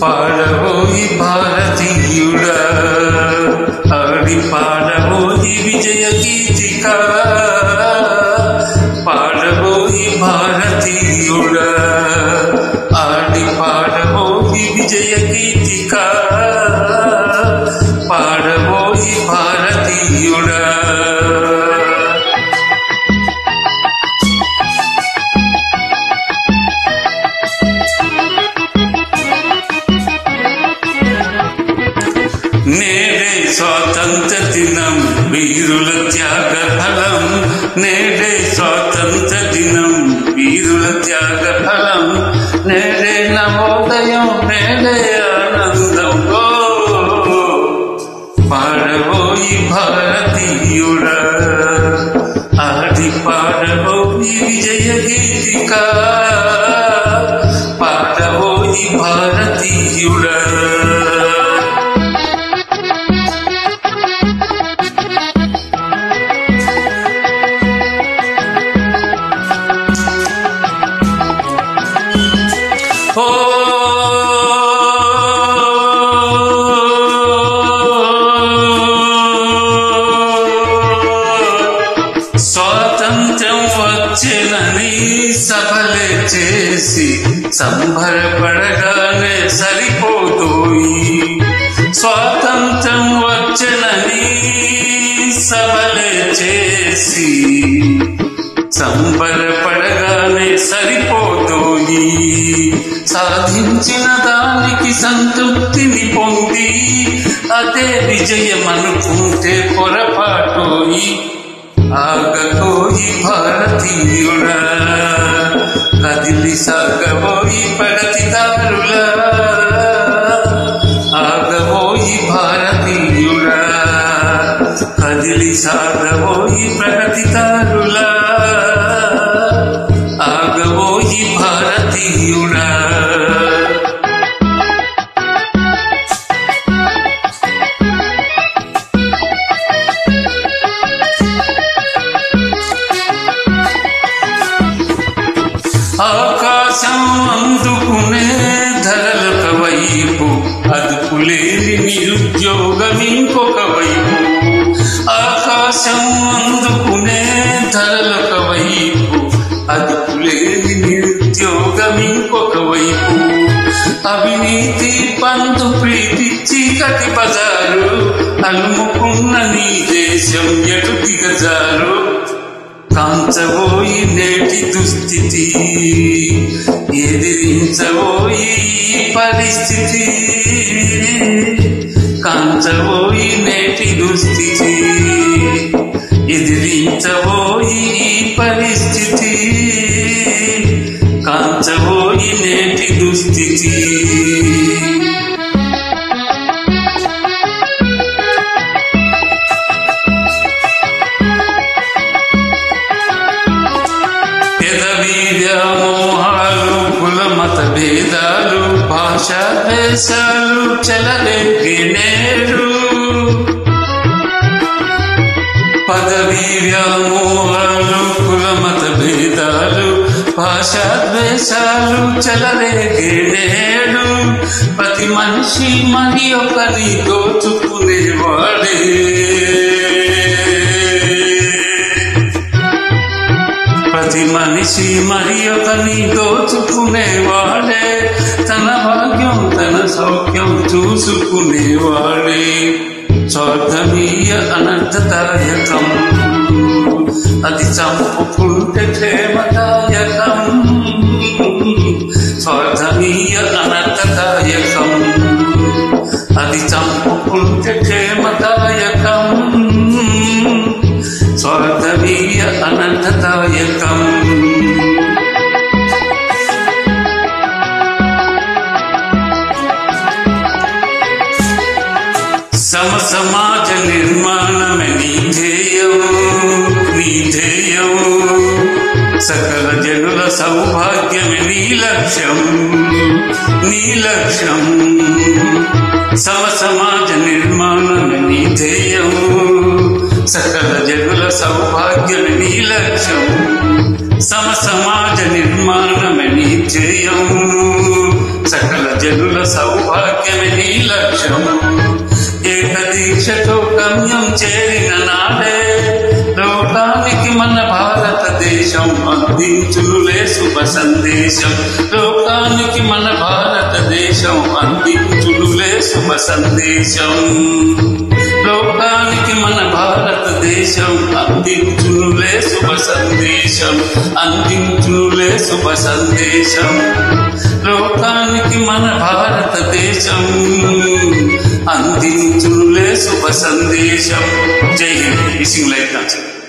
పాడబోయి భారతీయుడా ఆడి పాడబోయి విజయ గీతిక పాడబోయి భారతీయుడా ఆడి పాడబోయి విజయ గీతిక పాడబోయి భారతీయుడా నేడే స్వాతంత్ర దినం వీరుల త్యాగ ఫలం నేడే స్వాతంత్ర దినం వీరుల త్యాగ ఫలం నేడే నవోదయం నేడే ఆనందం పాడబోయి భారతీయుడా ఆడి పాడబోయి విజయ గీతిక పాడబోయి భారతీయుడా స్వాతంత్ర్యం వచ్చేనని సభలే చేసి సంబరపడగానే సరిపోతోయి స్వాతంత్ర్యం వచ్చేనని సభలే చేసి సంబరపడగానే సరిపోతోయి సాధించిన దానికి సంతృప్తిని పొంది అదే విజయమనుకుంటే పొరపాటోయి ఆగబోయి భారతీయుడా కదిలి సాగబోయి ప్రగతిదారులా ఆగబోయి భారతీయుడా కదిలి సాగబోయి ప్రగతిదారులా ఆగబోయి భారతీయుడా ఆకాశం అందుకునే ధరలొక వైపు అదుపులేని నిరుద్యోగం ఇంకొక వైపు ఆకాశం అందుకునే ధరలొక వైపు అదుపులేని నిరుద్యోగం ఇంకొక వైపు అవినీతి పందు ప్రీతి చీకటి బజారు అలుముకున్న నీ దేశం ఎటు దిగజారు కాంచబోయి నేటి దుస్థితి ఎదిరించబోయి పరిస్థితి కాంచబోయి నేటి దుస్థితి ఎదిరించబోయి పరిస్థితి కాంచబోయి నేటి దుస్థితి వ్యామోహాలు కుల మత భేదాలు భాషా దేశాలు చెలరేగి నేడు పదవీ వ్యామోహాలు కుల మత భేదాలు భాషా ద్వేషాలు చెలరేగి నేడు ప్రతి మనిషి మరి ఒకరి దోచుకునేవాడే ప్రతి మనిషి మరి ఒకని దోచుకునేవాడే తన భాగ్యం తన సౌఖ్యం చూసుకునేవాడే స్వార్థమీయ అనర్థదాయకం అది చంపుకుంటే క్షేమదాయకం స్వార్థమీయ అనర్థదాయకం అది చంపుకుంటే క్షేమదాయకం స్వార్థమీయ అనర్థదాయకం సమ సమాజ నిర్మాణమే నీ ధ్యేయం సకల జనుల సౌభాగ్యమే నీ లక్ష్యం సమ సమాజ నిర్మాణమే నీ ధ్యేయం సకల జనుల సౌభాగ్యమే నీ లక్ష్యం సమ సమాజ నిర్మాణమే నీ ధ్యేయం సకల జనుల సౌభాగ్యమే నీ లక్ష్యం. ఏకదీక్షతో గమ్యం చేరిన నాడే లోకానికి మన భారతదేశం అందించునులే శుభ సందేశం. లోకానికి మన భారతదేశం అందించునులే శుభ సందేశం. లోకానికి మన భారతదేశం అందించునులే శుభ సందేశం. అందించునులే శుభ సందేశం. లోకానికి మన భారతదేశం అందించునులే శుభ సందేశం. జై హింద్. Wishing life.